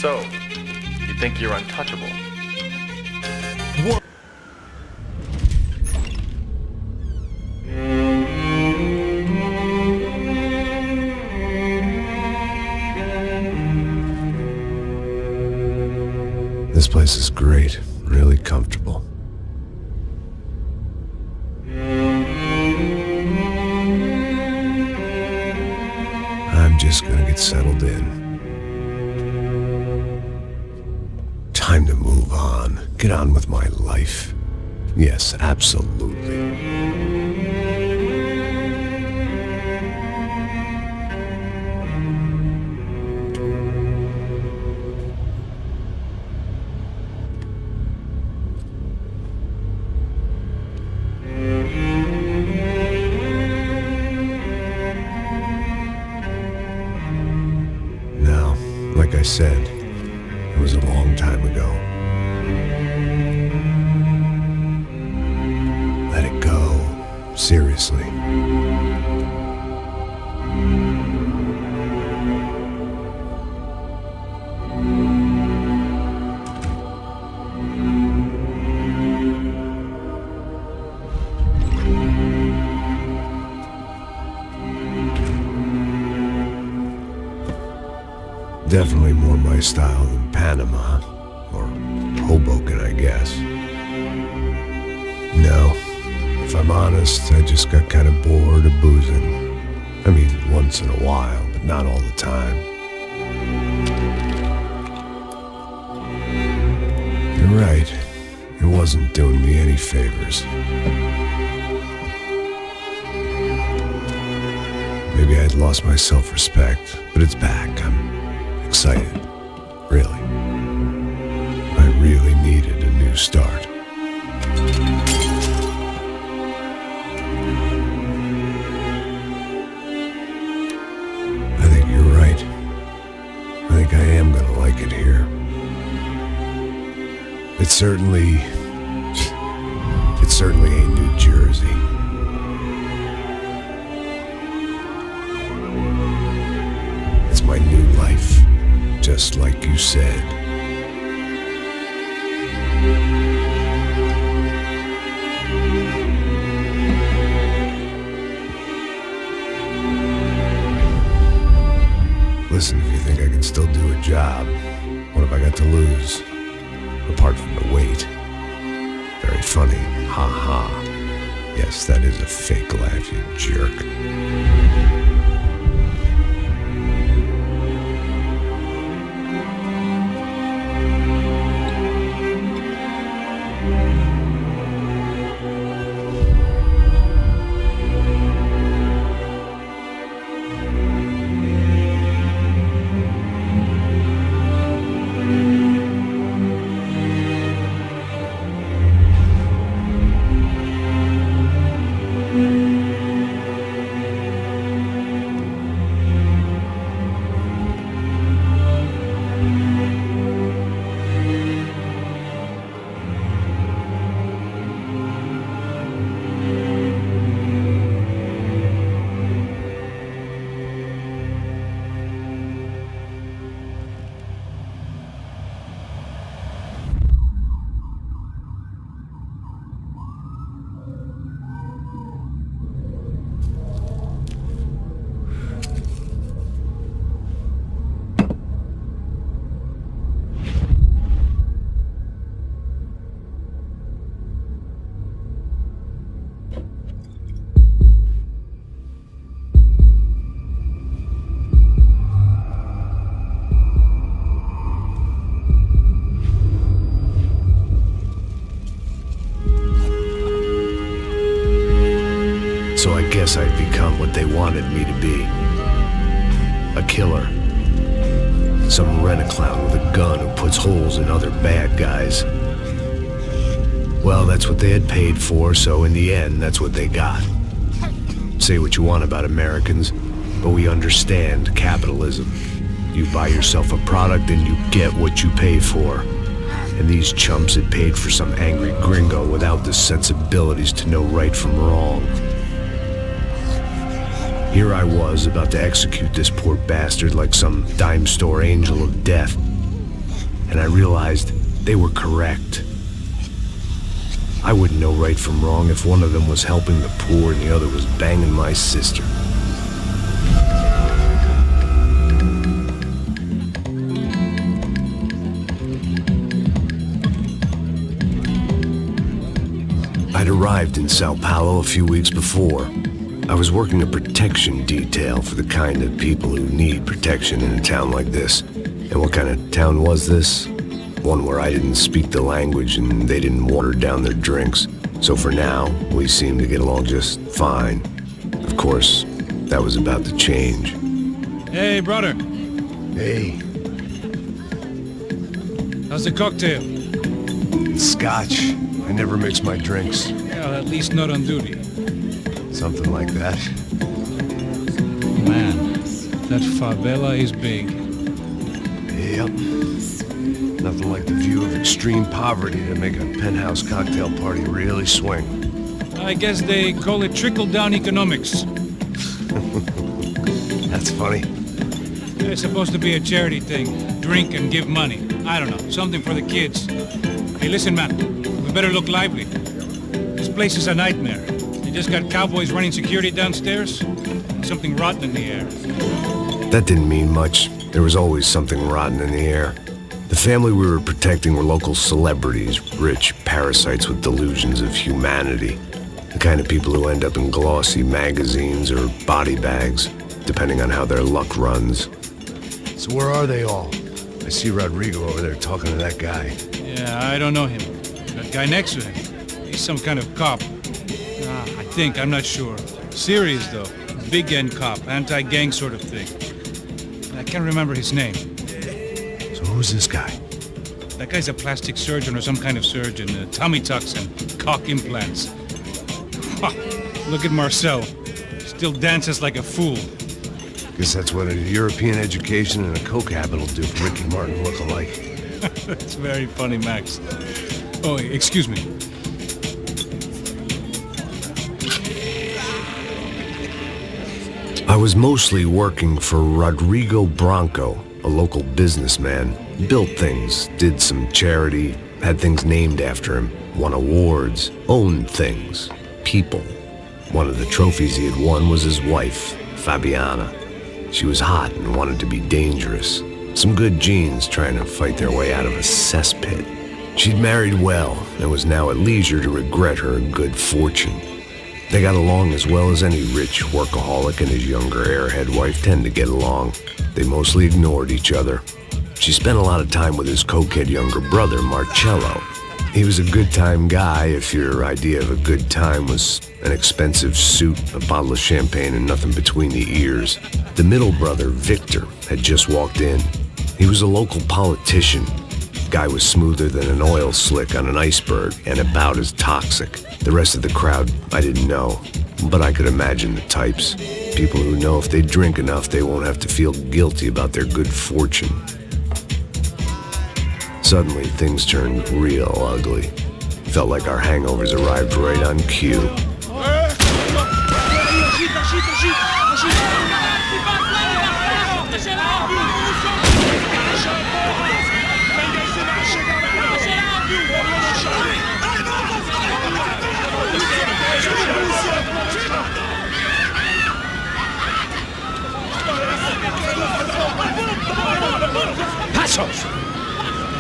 So, you think you're untouchable? What? This place is great, really comfortable. I'm just gonna get settled in. Time to move on. Get on with my life. Yes, absolutely. Now, like I said, it was a long time ago. Let it go. Seriously. Definitely more my style than Panama, or Hoboken, I guess. No, if I'm honest, I just got kind of bored of boozing. I mean, once in a while, but not all the time. You're right, it wasn't doing me any favors. Maybe I'd lost my self-respect, but it's back. I'm excited, really. I really needed a new start. I think you're right. I think I am gonna like it here. It certainly ain't New Jersey. It's my new life. Just like you said. Listen, if you think I can still do a job, what have I got to lose? Apart from the weight. Very funny. Ha ha. Yes, that is a fake laugh, you jerk. So I guess I'd become what they wanted me to be. A killer. Some rent-a-clown with a gun who puts holes in other bad guys. Well, that's what they had paid for, so in the end, that's what they got. Say what you want about Americans, but we understand capitalism. You buy yourself a product and you get what you pay for. And these chumps had paid for some angry gringo without the sensibilities to know right from wrong. Here I was, about to execute this poor bastard like some dime store angel of death. and I realized they were correct. I wouldn't know right from wrong if one of them was helping the poor and the other was banging my sister. I'd arrived in Sao Paulo a few weeks before. I was working a protection detail for the kind of people who need protection in a town like this. And what kind of town was this? One where I didn't speak the language and they didn't water down their drinks. So for now, we seemed to get along just fine. Of course, that was about to change. Hey, brother. Hey. How's the cocktail? It's scotch. I never mix my drinks. Well, at least not on duty. Something like that. Man, that favela is big. Yep. Nothing like the view of extreme poverty to make a penthouse cocktail party really swing. I guess they call it trickle-down economics. That's funny. It's supposed to be a charity thing. Drink and give money. I don't know, something for the kids. Hey, listen, man. We better look lively. This place is a nightmare. They just got cowboys running security downstairs. And something rotten in the air. That didn't mean much. There was always something rotten in the air. The family we were protecting were local celebrities, rich parasites with delusions of humanity. The kind of people who end up in glossy magazines or body bags, depending on how their luck runs. So where are they all? I see Rodrigo over there talking to that guy. Yeah, I don't know him. That guy next to him. He's some kind of cop. I think, I'm not sure. Serious, though. Big end cop, anti-gang sort of thing. I can't remember his name. So who's this guy? That guy's a plastic surgeon or some kind of surgeon. Tummy tucks and cock implants. Ha! Look at Marcel. Still dances like a fool. Guess that's what a European education and a coke habit will do for Ricky Martin look-alike. That's very funny, Max. Oh, excuse me. I was mostly working for Rodrigo Branco, a local businessman. Built things, did some charity, had things named after him, won awards, owned things, people. One of the trophies he had won was his wife, Fabiana. She was hot and wanted to be dangerous. Some good genes trying to fight their way out of a cesspit. She'd married well and was now at leisure to regret her good fortune. They got along as well as any rich workaholic and his younger airhead wife tend to get along. They mostly ignored each other. She spent a lot of time with his cokehead younger brother, Marcello. He was a good-time guy if your idea of a good time was an expensive suit, a bottle of champagne, and nothing between the ears. The middle brother, Victor, had just walked in. He was a local politician. Guy was smoother than an oil slick on an iceberg and about as toxic. The rest of the crowd, I didn't know, but I could imagine the types. People who know if they drink enough, they won't have to feel guilty about their good fortune. Suddenly, things turned real ugly. Felt like our hangovers arrived right on cue. Passos!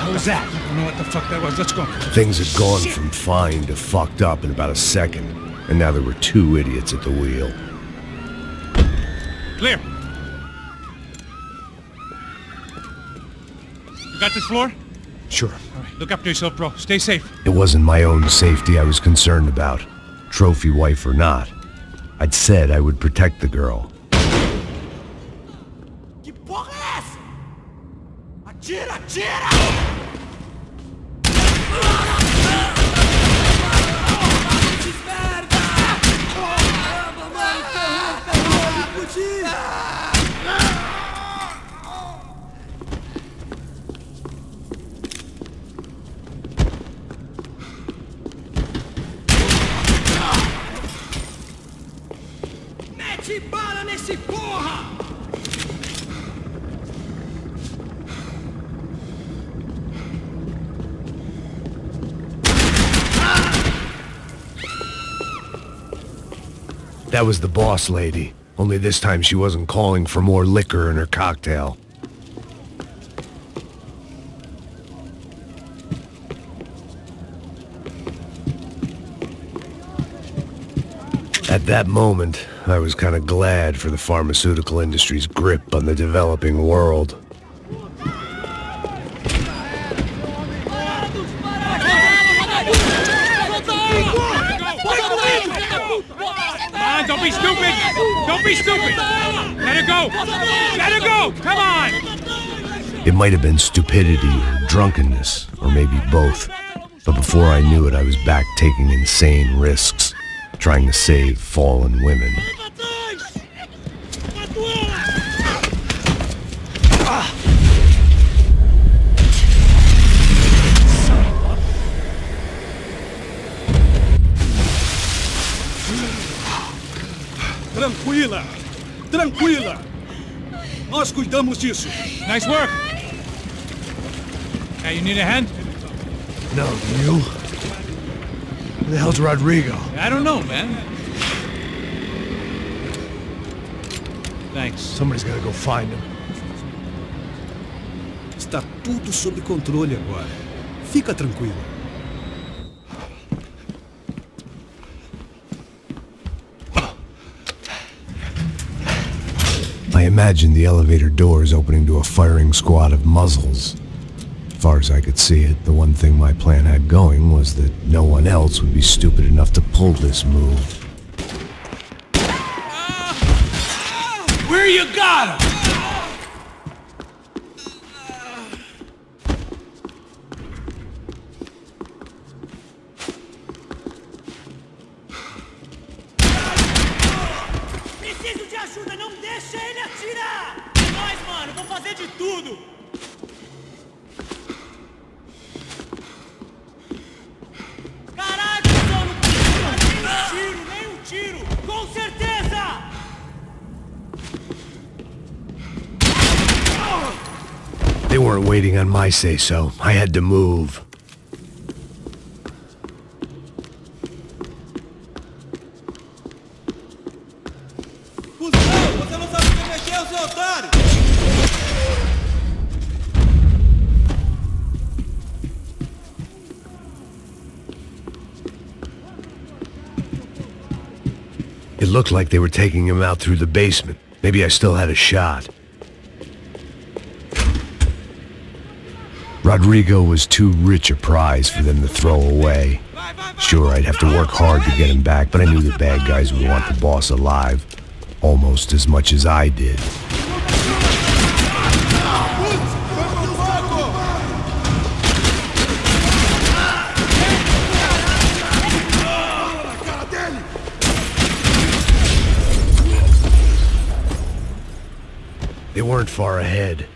What was that? I don't know what the fuck that was. Let's go. Things had gone from fine to fucked up in about a second, and now there were two idiots at the wheel. Clear. You got this floor? Sure. All right, look after yourself, bro. Stay safe. It wasn't my own safety I was concerned about, trophy wife or not. I'd said I would protect the girl. Que porra é essa? Atira, atira! Mete bala nesse porra! That was the boss lady. Only this time she wasn't calling for more liquor in her cocktail. At that moment, I was kind of glad for the pharmaceutical industry's grip on the developing world. Don't be stupid! Don't be stupid! Let her go! Let her go! Come on! It might have been stupidity or drunkenness, or maybe both. But before I knew it, I was back taking insane risks, trying to save fallen women. Tranquila! Tranquila! Nós cuidamos disso. Nice work! Hey, you need a hand? No, you? Where the hell's Rodrigo? I don't know, man. Thanks. Somebody's gotta go find him. Está tudo sob controle agora. Fica tranquilo. I imagined the elevator doors opening to a firing squad of muzzles. As far as I could see it, the one thing my plan had going was that no one else would be stupid enough to pull this move. Where you got him? Preciso de ajuda, não deixa ele atirar! É nóis, mano, vou fazer de tudo! Caralho, mano! Nem um tiro! Com certeza! They weren't waiting on my say-so. I had to move. Puzza, você não sabe o que mexer, seu otário! It looked like they were taking him out through the basement. Maybe I still had a shot. Rodrigo was too rich a prize for them to throw away. Sure, I'd have to work hard to get him back, but I knew the bad guys would want the boss alive. Almost as much as I did. They weren't far ahead.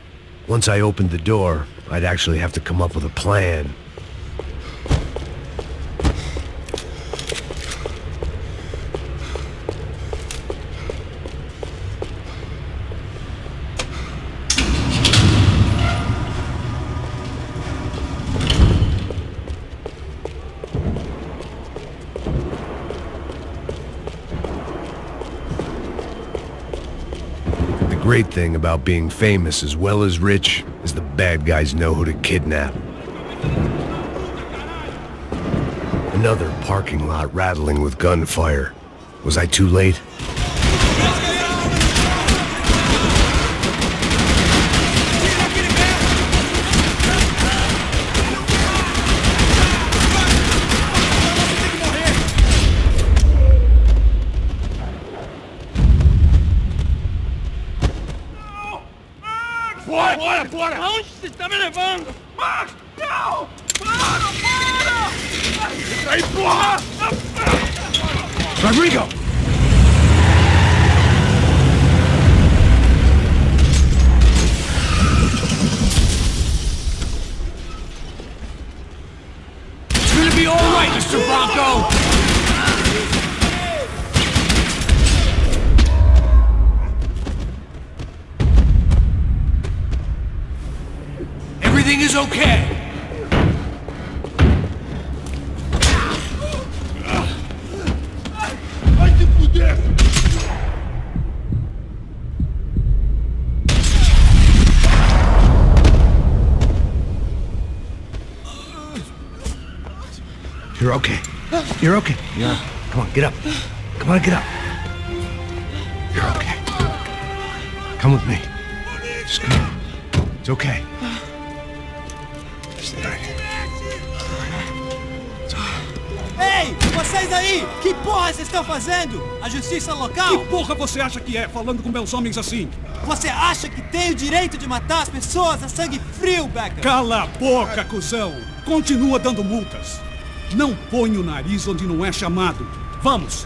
Once I opened the door, I'd actually have to come up with a plan. The great thing about being famous as well as rich is the bad guys know who to kidnap. Another parking lot rattling with gunfire. Was I too late? Bora! Aonde você está me levando? Max, não! Para! Aí, porra! Rodrigo! It's gonna be all right, Mr. Bronco! Everything is okay. Vai te fuder! You're okay. You're okay. Come on, get up. Come on, get up. You're okay. Come with me. Just come. It's okay. Stay right here. Ei, vocês aí! Que porra vocês estão fazendo? A justiça local? Que porra você acha que é, falando com meus homens assim? Você acha que tem o direito de matar as pessoas a sangue frio, Becker? Cala a boca, cuzão! Continua dando multas. Não põe o nariz onde não é chamado. Vamos!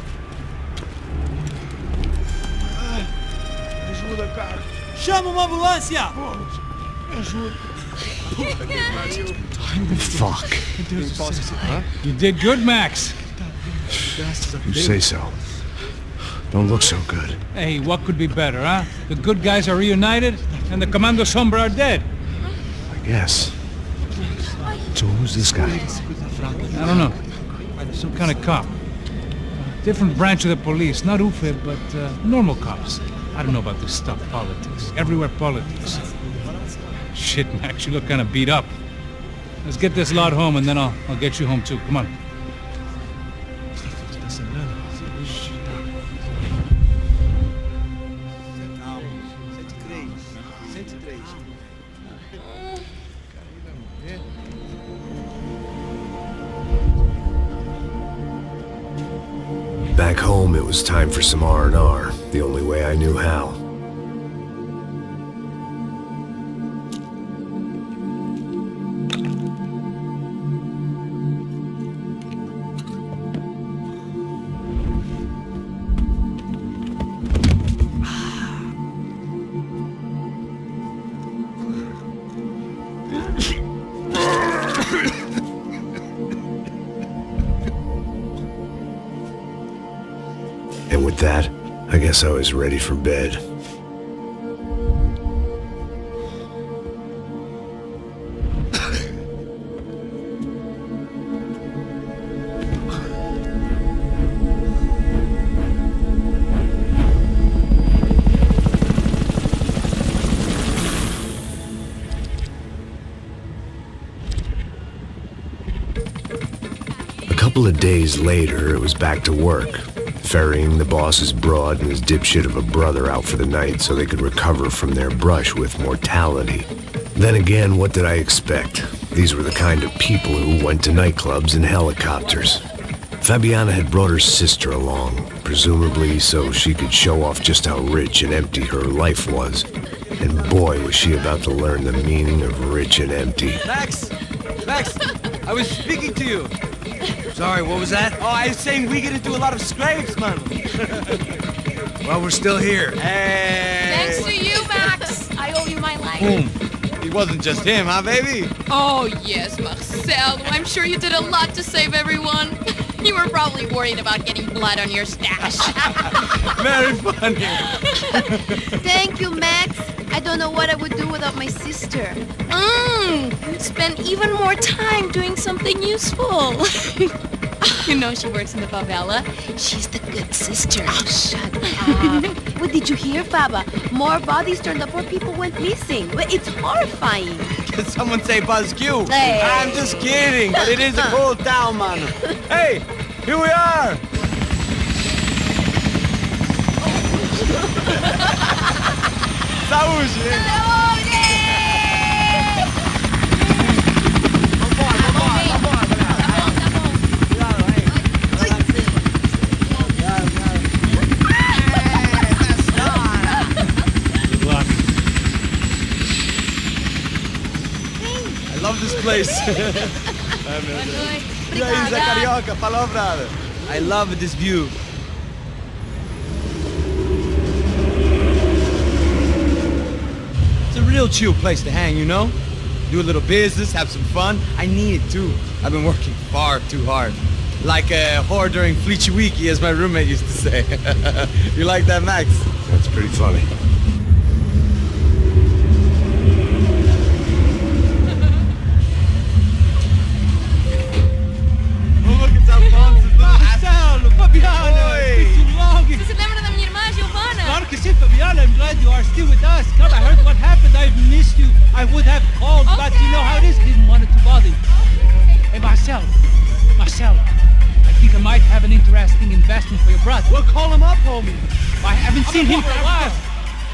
Ajuda, cara. Chama uma ambulância! Me ajuda. Fuck. You did good, Max. You say so. Don't look so good. Hey, what could be better, huh? The good guys are reunited, and the Commando Sombra are dead. I guess. So who's this guy? I don't know. Some kind of cop. Different branch of the police. Not UFE, but normal cops. I don't know about this stuff, politics. Everywhere politics. Shit, Max, you look kind of beat up. Let's get this lot home, and then I'll get you home, too. Come on. Back home, it was time for some R&R, the only way I knew how. And with that, I guess I was ready for bed. A couple of days later, it was back to work. Ferrying the boss's broad and his dipshit of a brother out for the night so they could recover from their brush with mortality. Then again, what did I expect? These were the kind of people who went to nightclubs in helicopters. Fabiana had brought her sister along, presumably so she could show off just how rich and empty her life was. And boy, was she about to learn the meaning of rich and empty. Max! Max! I was speaking to you! Sorry, what was that? Oh, I was saying we get to do a lot of scrapes, man. Well, we're still here. Hey! Thanks to you, Max. I owe you my life. Boom. It wasn't just him, huh, baby? Oh, yes, Marcel. I'm sure you did a lot to save everyone. You were probably worried about getting blood on your stash. Very funny. Thank you, Max. I don't know what I would do without my sister. You'd spend even more time doing something useful. You know she works in the favela. She's the good sister. Oh, shut up. What did you hear, Baba? More bodies turned up where people went missing. It's horrifying. Did someone say Buzz Q? Hey. I'm just kidding, but it is a cool town, man. Hey, here we are. Saúde! I love this place. Carioca, palavra. I love this view. It's a real chill place to hang, you know? Do a little business, have some fun. I need it too. I've been working far too hard. Like a whore during Fleechy Weeky, as my roommate used to say. You like that, Max? That's pretty funny. Você se lembra da minha irmã, Giovanna? Claro que sim, Fabiana. I'm glad you are still with us. Come, I heard what happened. I've missed you. I would have called, but you know how it is. Didn't want it to bother you. Hey, Marcel. Marcel, Well, call him up, homie. I haven't seen him for a while.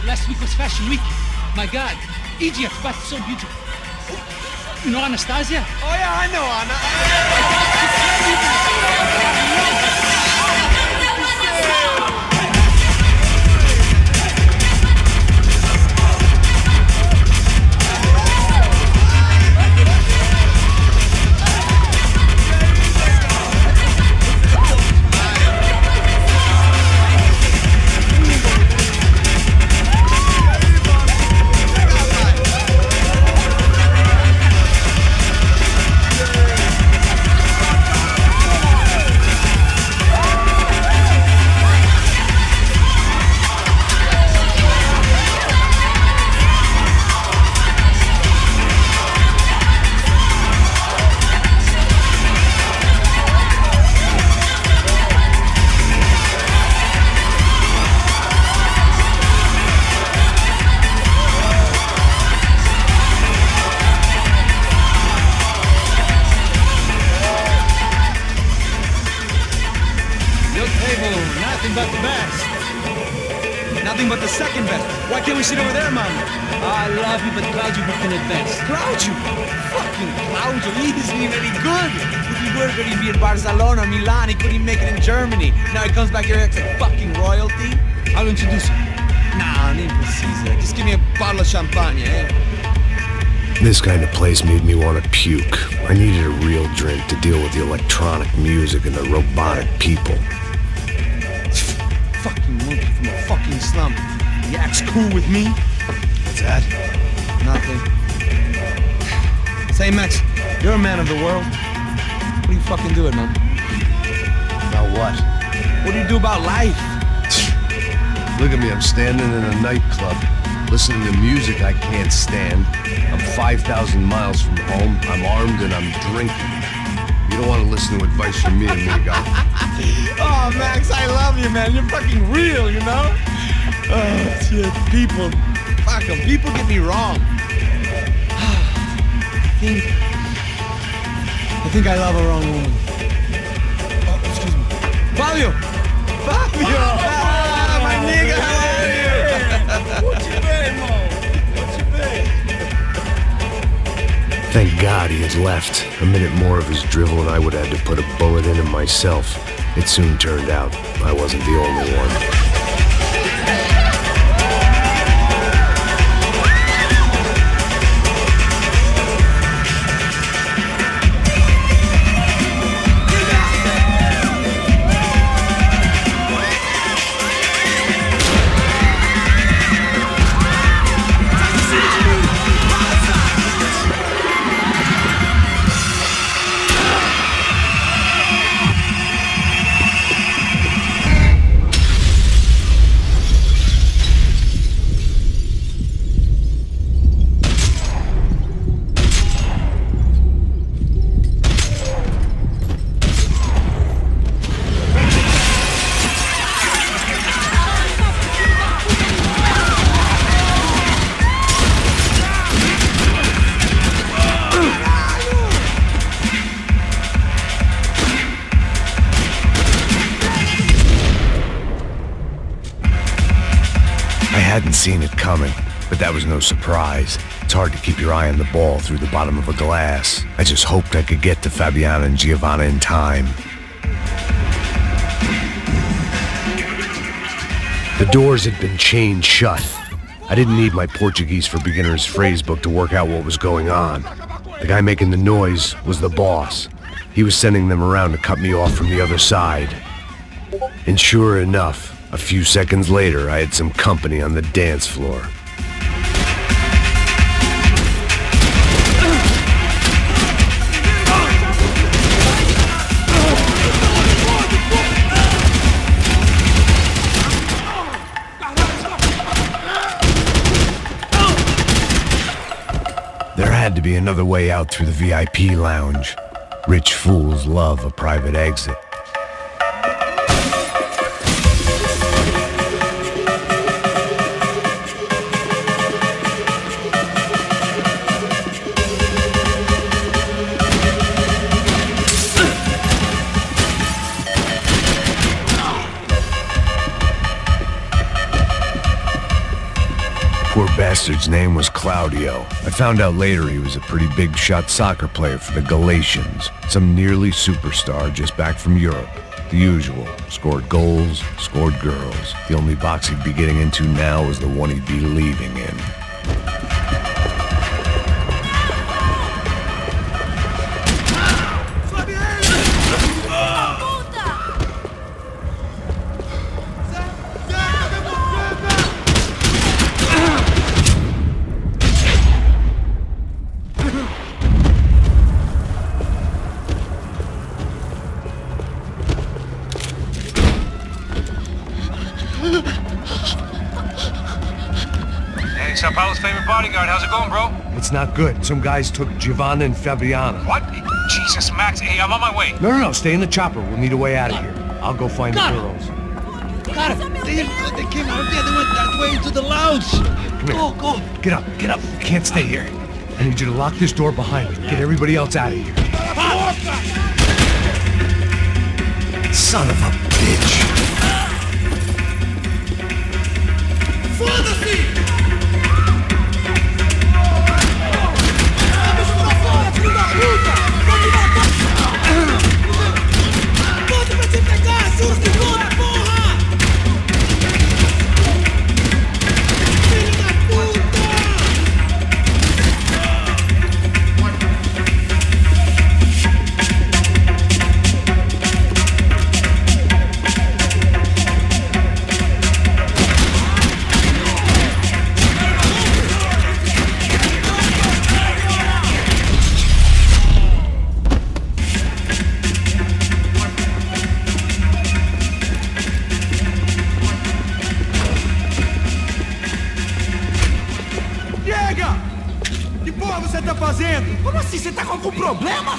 Last week was Fashion Week. My God, Egypt, but so beautiful. You know Anastasia? Oh, yeah, I know Anna. Nothing but the best. Nothing but the second best. Why can't we sit over there, man? I love you, but Claudio booked in advance. Claudio? Fucking Claudio, he isn't even any good. If he were good, he'd be in Barcelona, Milan, he couldn't make it in Germany. Now he comes back here and acts like fucking royalty. I'll introduce you. Nah, name Puzza. Just give me a bottle of champagne, eh? This kind of place made me want to puke. I needed a real drink to deal with the electronic music and the robotic people. Fucking monkey from a fucking slum. He acts cool with me. What's that? Nothing. Say, Max, you're a man of the world. What do you fucking do it, man? About what? What do you do about life? Look at me, I'm standing in a nightclub, listening to music I can't stand. I'm 5,000 miles from home, I'm armed and I'm drinking. You don't want to listen to advice from me, amigo. Oh, Max, I love you, man. You're fucking real, you know? Oh, shit. People. Fuck 'em. People get me wrong. I think I love a wrong woman. Oh, excuse me. Fabio! Fabio! Ah, my nigga, how are you? What you been, Mo? What you been? Thank God he had left. A minute more of his drivel and I would have had to put a bullet in him myself. It soon turned out I wasn't the only one. I hadn't seen it coming, but that was no surprise. It's hard to keep your eye on the ball through the bottom of a glass. I just hoped I could get to Fabiana and Giovanna in time. The doors had been chained shut. I didn't need my Portuguese for Beginners phrase book to work out what was going on. The guy making the noise was the boss. He was sending them around to cut me off from the other side. And sure enough, a few seconds later, I had some company on the dance floor. There had to be another way out through the VIP lounge. Rich fools love a private exit. Poor bastard's name was Claudio. I found out later he was a pretty big-shot soccer player for the Galatians. Some nearly superstar just back from Europe. The usual. Scored goals, scored girls. The only box he'd be getting into now was the one he'd be leaving in. Sao Paulo's favorite bodyguard. How's it going, bro? It's not good. Some guys took Giovanna and Fabiana. What? Jesus, Max. Hey, I'm on my way. No. Stay in the chopper. We'll need a way out of here. I'll go find the girls. Got it. They came out of there. They went that way into the lounge. Come here. Go. Get up. You can't stay here. I need you to lock this door behind me. Get everybody else out of here. Son of a bitch. Foda-se!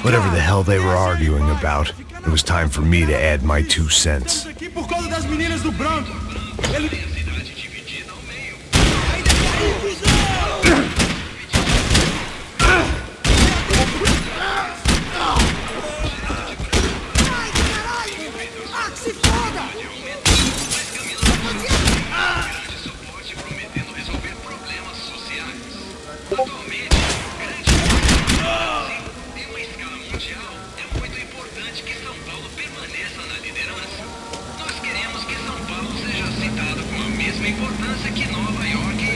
Whatever the hell they were arguing about, it was time for me to add my 2 cents. Importância que Nova York